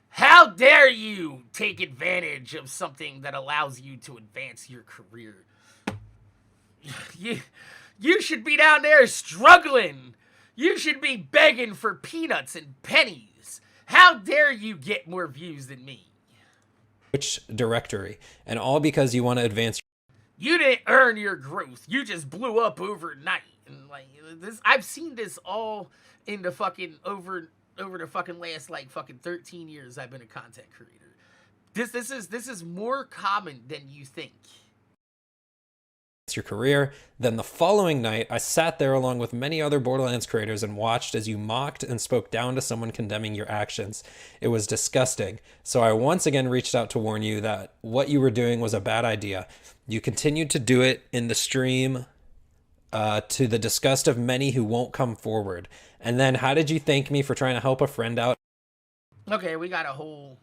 How dare you take advantage of something that allows you to advance your career? You should be down there struggling. You should be begging for peanuts and pennies. How dare you get more views than me? Twitch directory, and all because you want to advance. You didn't earn your growth. You just blew up overnight. And like this, I've seen this all in the fucking over the fucking last like fucking 13 years I've been a content creator. This is more common than you think. Your career. Then the following night, I sat there along with many other Borderlands creators and watched as you mocked and spoke down to someone condemning your actions. It was disgusting. So I once again reached out to warn you that what you were doing was a bad idea. You continued to do it in the stream to the disgust of many who won't come forward. And then how did you thank me for trying to help a friend out? Okay, we got a whole...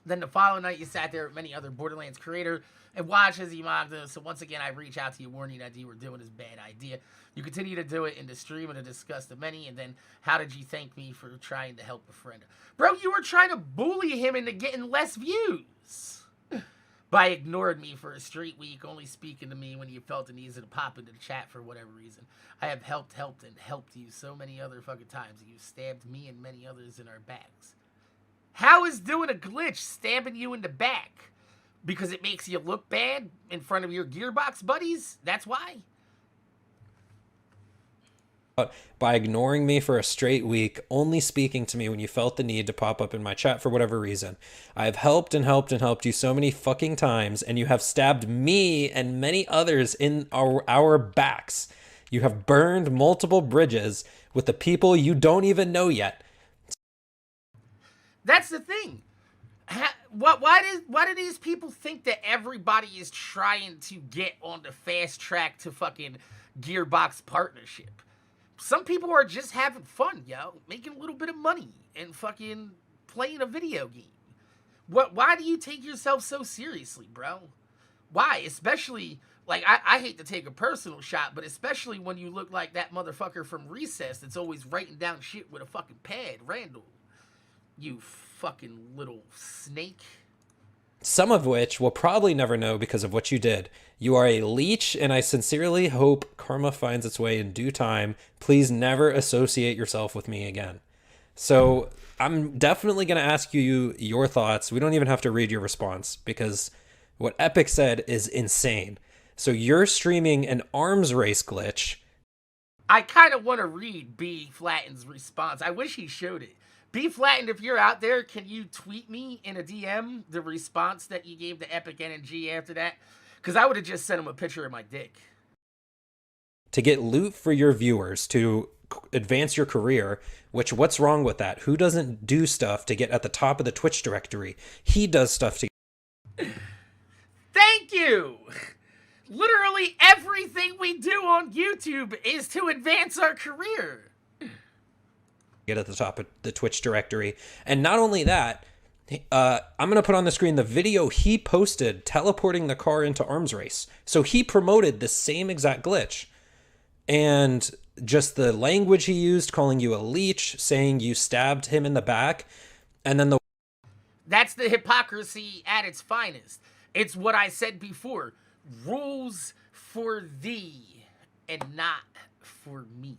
Then the following night, you sat there with many other Borderlands creator and watched as he mocked them. So once again, I reach out to you, warning that you were doing this bad idea. You continue to do it in the stream and the disgust of many. And then, how did you thank me for trying to help a friend? Bro, you were trying to bully him into getting less views by ignoring me for a straight week, only speaking to me when you felt the need to pop into the chat for whatever reason. I have helped you so many other fucking times. You stabbed me and many others in our backs. How is doing a glitch stabbing you in the back? Because it makes you look bad in front of your Gearbox buddies? That's why? By ignoring me for a straight week, only speaking to me when you felt the need to pop up in my chat for whatever reason. I have helped and helped and helped you so many fucking times, and you have stabbed me and many others in our backs. You have burned multiple bridges with the people you don't even know yet. That's the thing. Why do these people think that everybody is trying to get on the fast track to fucking Gearbox partnership? Some people are just having fun, yo, making a little bit of money and fucking playing a video game. Why do you take yourself so seriously, bro? Why? Especially, like, I hate to take a personal shot, but especially when you look like that motherfucker from Recess that's always writing down shit with a fucking pad, Randall. You fucking little snake. Some of which we'll probably never know because of what you did. You are a leech, and I sincerely hope karma finds its way in due time. Please never associate yourself with me again. So I'm definitely going to ask you your thoughts. We don't even have to read your response because what Epic said is insane. So you're streaming an arms race glitch. I kind of want to read B Flatten's response. I wish he showed it. B Flatten, if you're out there, can you tweet me in a DM the response that you gave to EpicNNG after that? Because I would have just sent him a picture of my dick. To get loot for your viewers, to advance your career, which what's wrong with that? Who doesn't do stuff to get at the top of the Twitch directory? He does stuff to... Thank you! Literally everything we do on YouTube is to advance our career. Get at the top of the Twitch directory. And not only that, I'm going to put on the screen the video he posted teleporting the car into arms race. So he promoted the same exact glitch. And just the language he used, calling you a leech, saying you stabbed him in the back, and then the... That's the hypocrisy at its finest. It's what I said before. Rules for thee and not for me.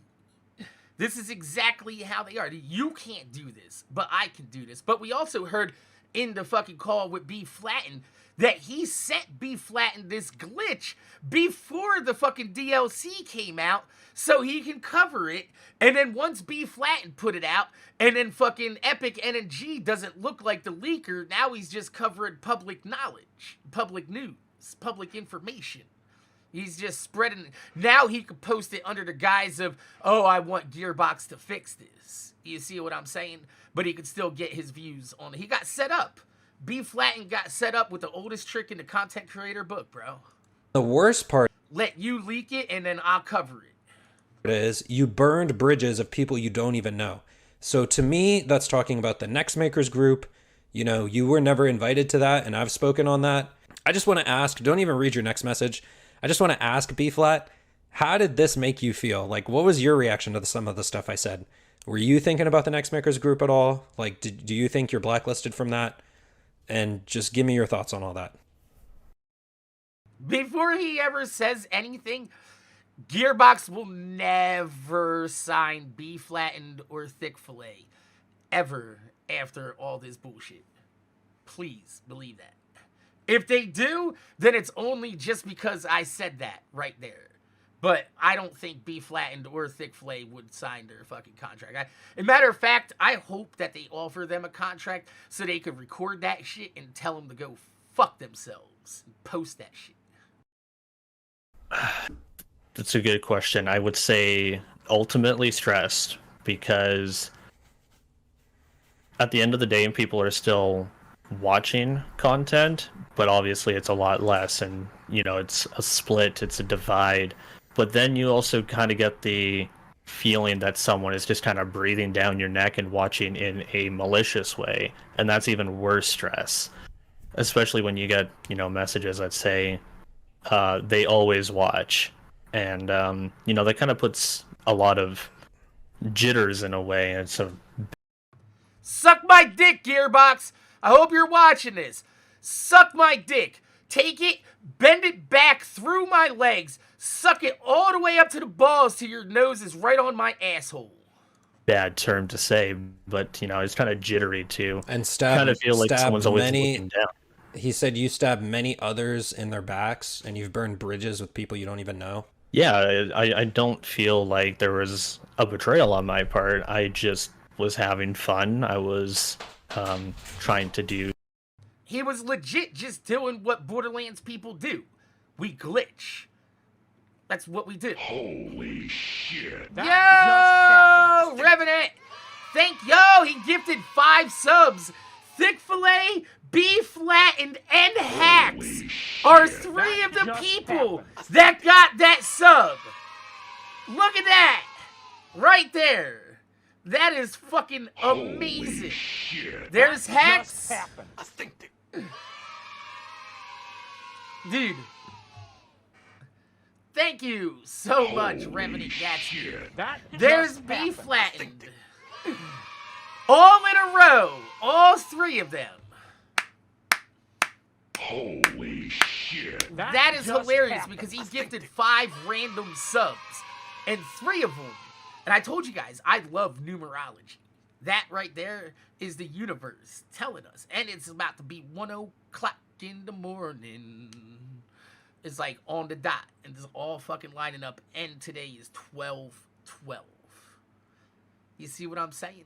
This is exactly how they are. You can't do this, but I can do this. But we also heard in the fucking call with B Flatten that he sent B Flatten this glitch before the fucking DLC came out so he can cover it. And then once B Flatten put it out, and then fucking EpicNNG doesn't look like the leaker, now he's just covering public knowledge, public news, public information. He's just spreading. Now he could post it under the guise of, oh, I want Gearbox to fix this. You see what I'm saying? But he could still get his views on it. He got set up. B Flatten got set up with the oldest trick in the content creator book, bro. The worst part... Let you leak it, and then I'll cover it. Is you burned bridges of people you don't even know. So to me, that's talking about the Next Makers group. You know, you were never invited to that, and I've spoken on that. I just want to ask, don't even read your next message. I just want to ask B-Flat, how did this make you feel? Like, what was your reaction to some of the stuff I said? Were you thinking about the Next Makers group at all? Like, do you think you're blacklisted from that? And just give me your thoughts on all that. Before he ever says anything, Gearbox will never sign B Flattened or ThiccFila ever after all this bullshit. Please believe that. If they do, then it's only just because I said that right there. But I don't think B Flattened or ThiccFila would sign their fucking contract. As a matter of fact, I hope that they offer them a contract so they could record that shit and tell them to go fuck themselves and post that shit. That's a good question. I would say ultimately stressed, because at the end of the day, people are still watching content, but obviously it's a lot less, and you know, it's a split, it's a divide. But then you also kind of get the feeling that someone is just kind of breathing down your neck and watching in a malicious way, and that's even worse stress, especially when you get, you know, messages that say they always watch, and you know, that kind of puts a lot of jitters in a way. And so, suck my dick, Gearbox. I hope you're watching this. Suck my dick. Take it, bend it back through my legs, suck it all the way up to the balls till your nose is right on my asshole. Bad term to say, but you know, it's kind of jittery too. And kind of feel like someone's always looking down. He said you stabbed many others in their backs, and you've burned bridges with people you don't even know. Yeah, I don't feel like there was a betrayal on my part. I just was having fun. I was trying to do... He was legit just doing what Borderlands people do. We glitch. That's what we do. Holy shit. Yo, Revenant! He gifted 5 subs. ThiccFila, B Flattened, and Hacks are 3 of the people that got that sub. Look at that. Right there. That is fucking amazing. There's Hacks. Dude. Thank you so much, Revenant Gatsby. There's B Flattened. All in a row. All 3 of them. Holy shit. That is hilarious because he gifted 5 random subs. And 3 of them. And I told you guys, I love numerology. That right there is the universe telling us. And it's about to be 1 o'clock in the morning. is like on the dot, and it's all fucking lining up, and today is 12/12. You see what I'm saying?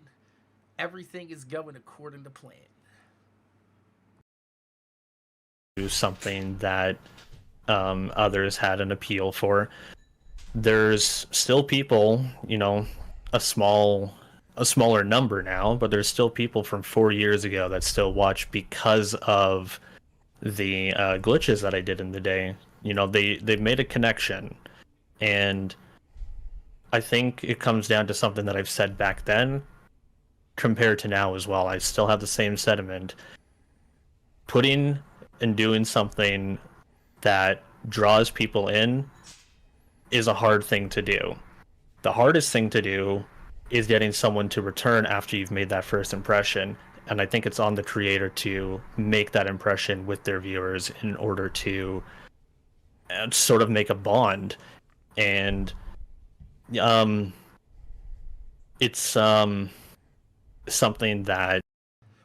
Everything is going according to plan. Something that others had an appeal for. There's still people, you know, a smaller number now, but there's still people from 4 years ago that still watch because of the glitches that I did in the day. You know, they've made a connection, and I think it comes down to something that I've said back then compared to now as well. I still have the same sentiment. Putting and doing something that draws people in is a hard thing to do. The hardest thing to do is getting someone to return after you've made that first impression. And I think it's on the creator to make that impression with their viewers in order to sort of make a bond. And it's something that...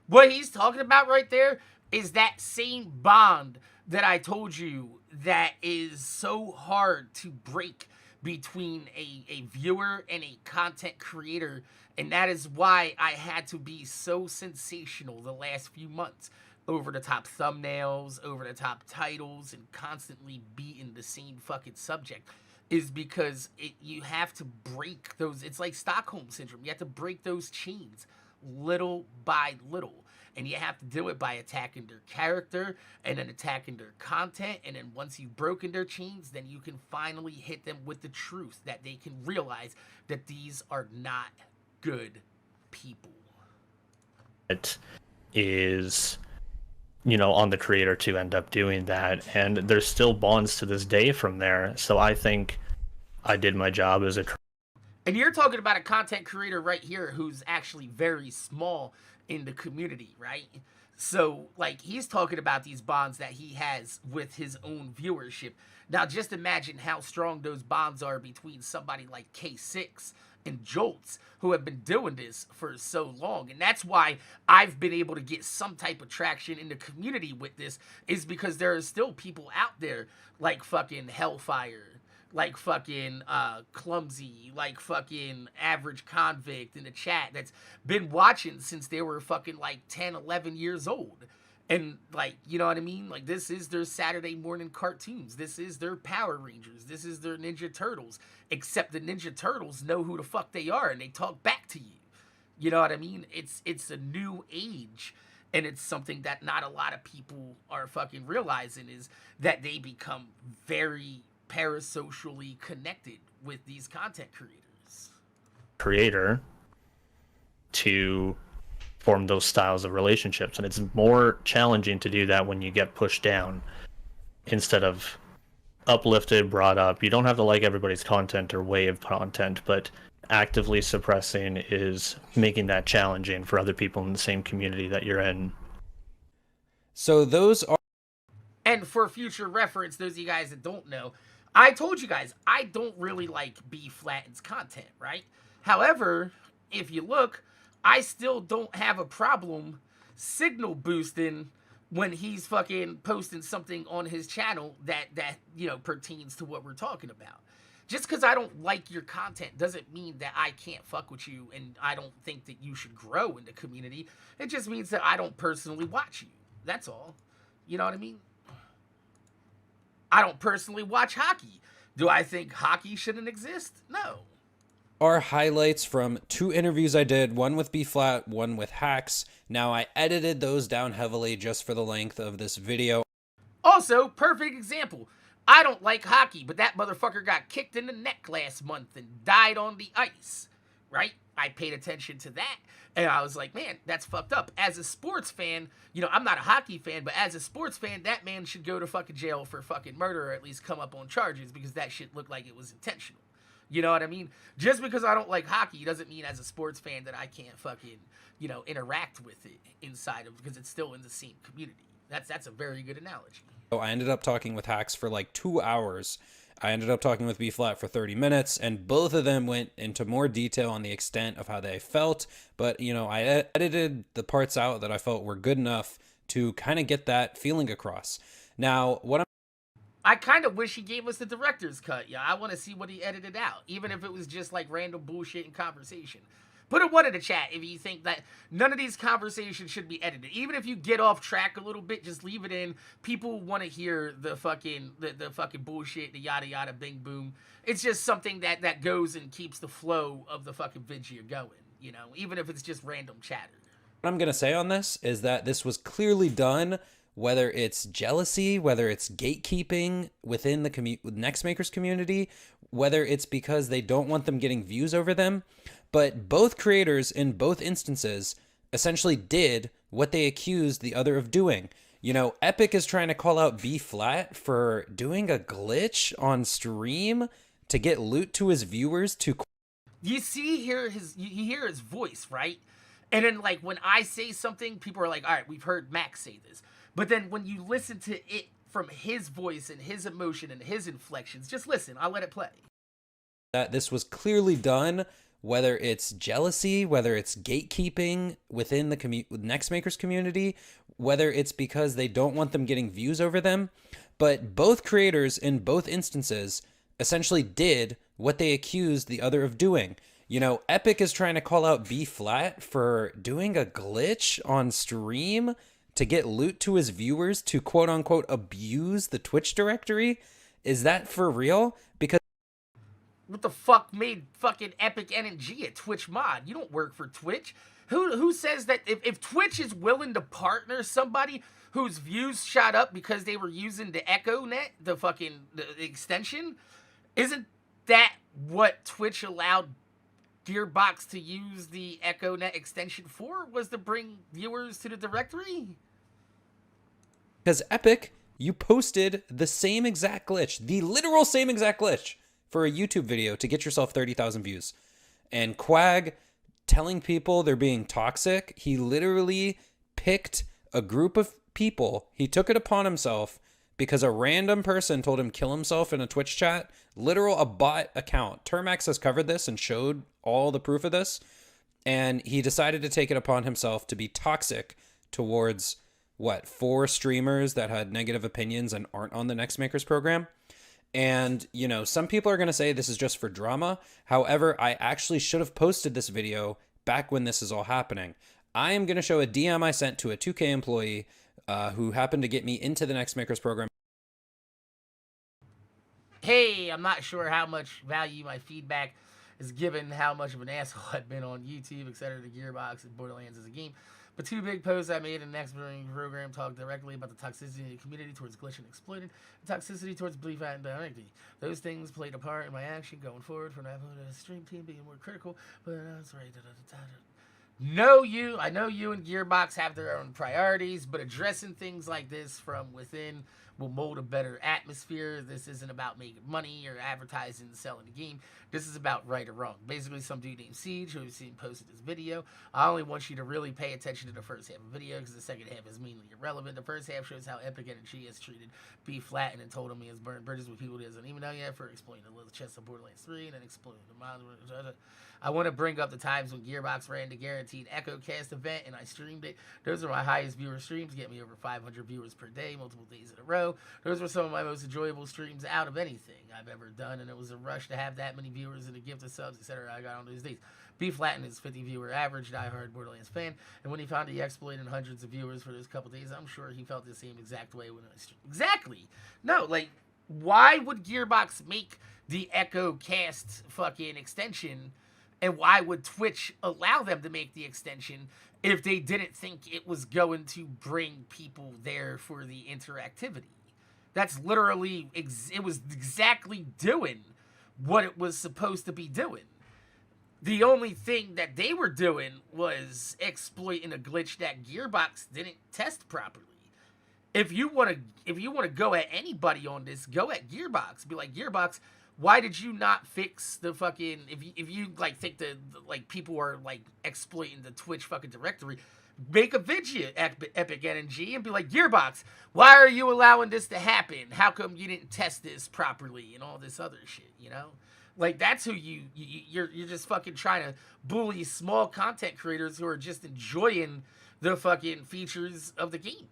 What he's talking about right there is that same bond that I told you that is so hard to break between a viewer and a content creator, and that is why I had to be so sensational the last few months. Over the top thumbnails, over the top titles, and constantly beating the same fucking subject, is because you have to break those. It's like Stockholm Syndrome. You have to break those chains little by little. And you have to do it by attacking their character, and then attacking their content, and then once you've broken their chains, then you can finally hit them with the truth that they can realize that these are not good people. It is, you know, on the creator to end up doing that, and there's still bonds to this day from there. So I think I did my job as a... And you're talking about a content creator right here who's actually very small in the community, right? So, like, he's talking about these bonds that he has with his own viewership. Now, just imagine how strong those bonds are between somebody like K6 and Jolts, who have been doing this for so long. And that's why I've been able to get some type of traction in the community with this, is because there are still people out there like fucking Hellfire, like fucking Clumsy, like fucking Average Convict in the chat that's been watching since they were fucking like 10, 11 years old. And like, you know what I mean? Like, this is their Saturday morning cartoons. This is their Power Rangers. This is their Ninja Turtles. Except the Ninja Turtles know who the fuck they are and they talk back to you. You know what I mean? It's a new age. And it's something that not a lot of people are fucking realizing, is that they become very parasocially connected with these content creator to form those styles of relationships. And it's more challenging to do that when you get pushed down instead of uplifted, brought up. You don't have to like everybody's content or way of content, but actively suppressing is making that challenging for other people in the same community that you're in. So those are... And for future reference, those of you guys that don't know, I told you guys, I don't really like B Flatten's content, right? However, if you look, I still don't have a problem signal boosting when he's fucking posting something on his channel that you know, pertains to what we're talking about. Just because I don't like your content doesn't mean that I can't fuck with you and I don't think that you should grow in the community. It just means that I don't personally watch you. That's all. You know what I mean? I don't personally watch hockey. Do I think hockey shouldn't exist? No. Are highlights from 2 interviews I did, one with B Flat, one with Hacks. Now I edited those down heavily just for the length of this video. Also, perfect example. I don't like hockey, but that motherfucker got kicked in the neck last month and died on the ice, right? I paid attention to that, and I was like, man, that's fucked up. As a sports fan, you know, I'm not a hockey fan, but as a sports fan, that man should go to fucking jail for fucking murder, or at least come up on charges, because that shit looked like it was intentional. You know what I mean? Just because I don't like hockey doesn't mean as a sports fan that I can't fucking, you know, interact with it inside of, because it's still in the same community. That's a very good analogy. So I ended up talking with Hacks for like 2 hours. I ended up talking with B Flat for 30 minutes, and both of them went into more detail on the extent of how they felt. But, you know, I edited the parts out that I felt were good enough to kind of get that feeling across. Now, what I'm... I kind of wish he gave us the director's cut. Yeah, I want to see what he edited out, even if it was just like random bullshit and conversation. Put a 1 in the chat if you think that none of these conversations should be edited. Even if you get off track a little bit, just leave it in. People want to hear the fucking bullshit, the yada yada bing boom. It's just something that goes and keeps the flow of the fucking video going, you know, even if it's just random chatter. What I'm going to say on this is that this was clearly done, whether it's jealousy, whether it's gatekeeping within the Next Makers community, whether it's because they don't want them getting views over them. But both creators in both instances essentially did what they accused the other of doing. You know, Epic is trying to call out B Flat for doing a glitch on stream to get loot to his viewers to... You hear his voice, right? And then, like, when I say something, people are like, all right, we've heard Max say this. But then when you listen to it from his voice and his emotion and his inflections, just listen. I'll let it play. That this was clearly done, whether it's jealousy, whether it's gatekeeping within the Next Makers community, whether it's because they don't want them getting views over them. But both creators in both instances essentially did what they accused the other of doing. You know, Epic is trying to call out B Flat for doing a glitch on stream to get loot to his viewers to quote unquote abuse the Twitch directory. Is that for real? Because what the fuck made fucking EpicNNG a Twitch mod? You don't work for Twitch. Who says that if Twitch is willing to partner somebody whose views shot up because they were using the EchoNet, the extension, isn't that what Twitch allowed Gearbox to use the EchoNet extension for, was to bring viewers to the directory? Because Epic, you posted the same exact glitch, the literal same exact glitch for a YouTube video to get yourself 30,000 views. And Quag telling people they're being toxic, he literally picked a group of people. He took it upon himself because a random person told him kill himself in a Twitch chat. Literal, a bot account. Termax has covered this and showed all the proof of this. And he decided to take it upon himself to be toxic towards, 4 streamers that had negative opinions and aren't on the Next Makers program. And, you know, some people are going to say this is just for drama. However, I actually should have posted this video back when this is all happening. I am going to show a DM I sent to a 2K employee who happened to get me into the Next Makers program. Hey, I'm not sure how much value my feedback is given, how much of an asshole I've been on YouTube, etc. The Gearbox and Borderlands as a game. But 2 big posts I made in the Next Makers program talk directly about the toxicity of the community towards glitch and exploited, and toxicity towards belief and directly. Those things played a part in my action going forward from that stream team being more critical, but that's right. I know you and Gearbox have their own priorities, but addressing things like this from within will mold a better atmosphere. This isn't about making money or advertising and selling the game. This is about right or wrong. Basically, some dude named Siege, who we've seen posted this video. I only want you to really pay attention to the first half of the video, because the second half is mainly irrelevant. The first half shows how EpicNNG has treated B Flat and told him he has burned bridges with people he doesn't even know yet, for exploiting the little chest of Borderlands 3 and then exploiting the mods. I want to bring up the times when Gearbox ran the guaranteed EchoCast event and I streamed it. Those are my highest viewer streams, get me over 500 viewers per day, multiple days in a row. Those were some of my most enjoyable streams out of anything I've ever done, and it was a rush to have that many viewers and a gift of subs, etc. I got on those days. B Flatten is 50 viewer average, diehard Borderlands fan, and when he found he exploited hundreds of viewers for those couple days, I'm sure he felt the same exact way when I streamed. Exactly. No, like, why would Gearbox make the EchoCast fucking extension? And why would Twitch allow them to make the extension if they didn't think it was going to bring people there for the interactivity? That's literally, it was exactly doing what it was supposed to be doing. The only thing that they were doing was exploiting a glitch that Gearbox didn't test properly. If you want to go at anybody on this, go at Gearbox. Be like, Gearbox, why did you not fix the fucking, if you like think that like people are like exploiting the Twitch fucking directory, make a video EpicNNG and be like, Gearbox, why are you allowing this to happen? How come you didn't test this properly and all this other shit, you know? Like, that's who you're just fucking trying to bully small content creators who are just enjoying the fucking features of the game.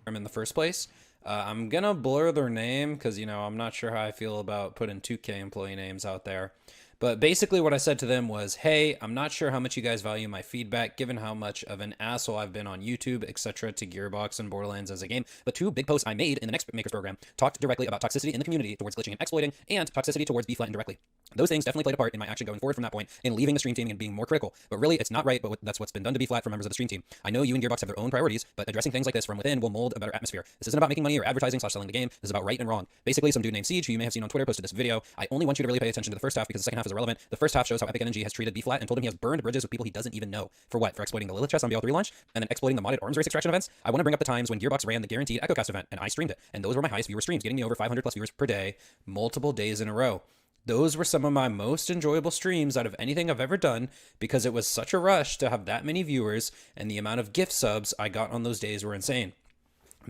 In the first place. I'm gonna blur their name because, you know, I'm not sure how I feel about putting 2K employee names out there. But basically what I said to them was, hey, I'm not sure how much you guys value my feedback, given how much of an asshole I've been on YouTube, etc. to Gearbox and Borderlands as a game. But 2 big posts I made in the next Makers program talked directly about toxicity in the community towards glitching and exploiting, and toxicity towards B-Flat indirectly. Those things definitely played a part in my action going forward from that point, in leaving the stream team and being more critical. But really, it's not right, but that's what's been done to B-Flat for members of the stream team. I know you and Gearbox have their own priorities, but addressing things like this from within will mold a better atmosphere. This isn't about making money or advertising / selling the game. This is about right and wrong. Basically, some dude named Siege, who you may have seen on Twitter, posted this video. I only want you to really pay attention to the first half because the second half is irrelevant. The first half shows how EpicNNG has treated B-Flat and told him he has burned bridges with people he doesn't even know. For what? For exploiting the Lilith chest on BL3 launch? And then exploiting the modded arms race extraction events? I want to bring up the times when Gearbox ran the guaranteed EchoCast event, and I streamed it. And those were my highest viewer streams, getting me over 500 plus viewers per day, multiple days in a row. Those were some of my most enjoyable streams out of anything I've ever done because it was such a rush to have that many viewers, and the amount of gift subs I got on those days were insane.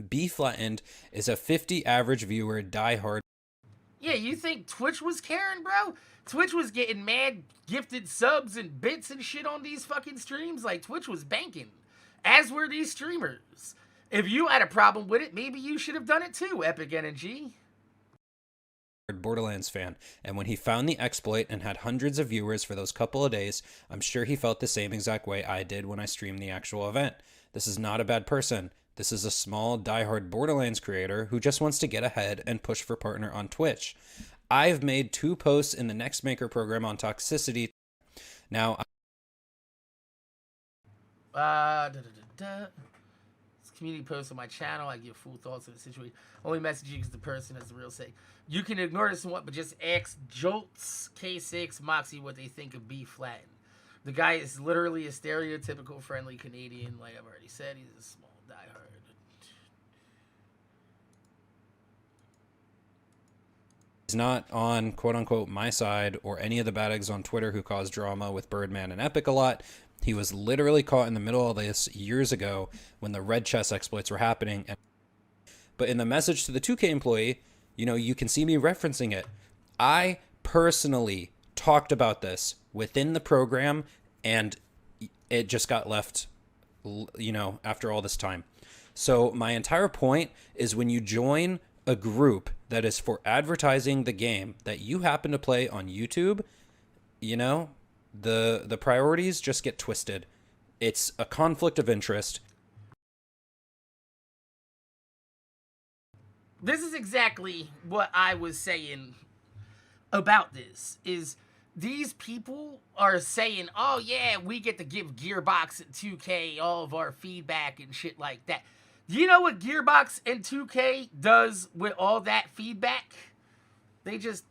B-Flattened is a 50 average viewer diehard. Yeah, you think Twitch was caring, bro? Twitch was getting mad gifted subs and bits and shit on these fucking streams. Like, Twitch was banking, as were these streamers. If you had a problem with it, maybe you should have done it too, EpicNNG. Borderlands fan, and when he found the exploit and had hundreds of viewers for those couple of days, I'm sure he felt the same exact way I did when I streamed the actual event. This is not a bad person. This is a small, diehard Borderlands creator who just wants to get ahead and push for partner on Twitch. I've made 2 posts in the Next Maker program on toxicity. Now, Community post on my channel. I give full thoughts on the situation. Only message you because the person has the real say. You can ignore this and what, but just ask Jolts, K6, Moxie what they think of B-Flattened. The guy is literally a stereotypical friendly Canadian. Like I've already said, he's a small diehard. he's not on quote-unquote my side or any of the bad eggs on Twitter who caused drama with Birdman and Epic a lot. He was literally caught in the middle of this years ago when the red chest exploits were happening. But in the message to the 2K employee, you know, you can see me referencing it. I personally talked about this within the program, and it just got left, you know, after all this time. So my entire point is when you join a group that is for advertising the game that you happen to play on YouTube, you know, the priorities just get twisted. It's a conflict of interest. This is exactly what I was saying about this, is these people are saying, oh yeah, we get to give Gearbox and 2K all of our feedback and shit like that. Do you know what Gearbox and 2K does with all that feedback? They just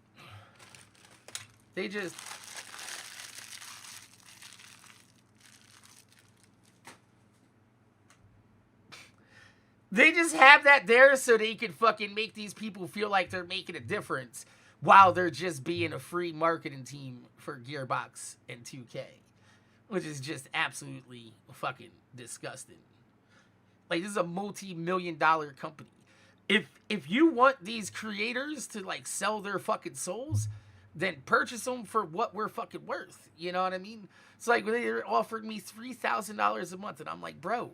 have that there so they can fucking make these people feel like they're making a difference while they're just being a free marketing team for Gearbox and 2K, which is just absolutely fucking disgusting. Like, this is a multi-million-dollar company. If you want these creators to like sell their fucking souls, then purchase them for what we're fucking worth. You know what I mean? It's like they offered me $3,000 a month, and I'm like, bro,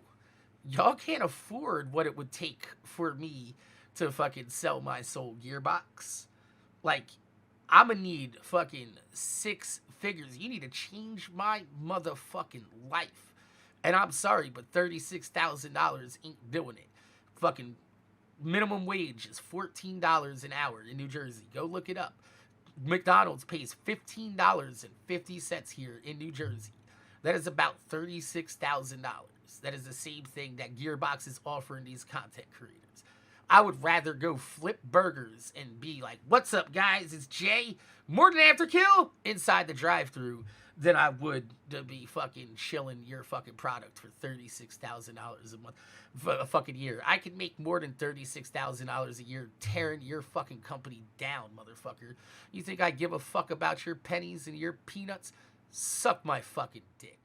y'all can't afford what it would take for me to fucking sell my soul, Gearbox. Like, I'ma need fucking 6 figures. You need to change my motherfucking life. And I'm sorry, but $36,000 ain't doing it. Fucking minimum wage is $14 an hour in New Jersey. Go look it up. McDonald's pays $15.50 here in New Jersey. That is about $36,000. That is the same thing that Gearbox is offering these content creators. I would rather go flip burgers and be like, what's up, guys? It's Jay, MorninAfterKill, inside the drive-thru than I would to be fucking chilling your fucking product for $36,000 a month for a fucking year. I could make more than $36,000 a year tearing your fucking company down, motherfucker. You think I give a fuck about your pennies and your peanuts? Suck my fucking dick.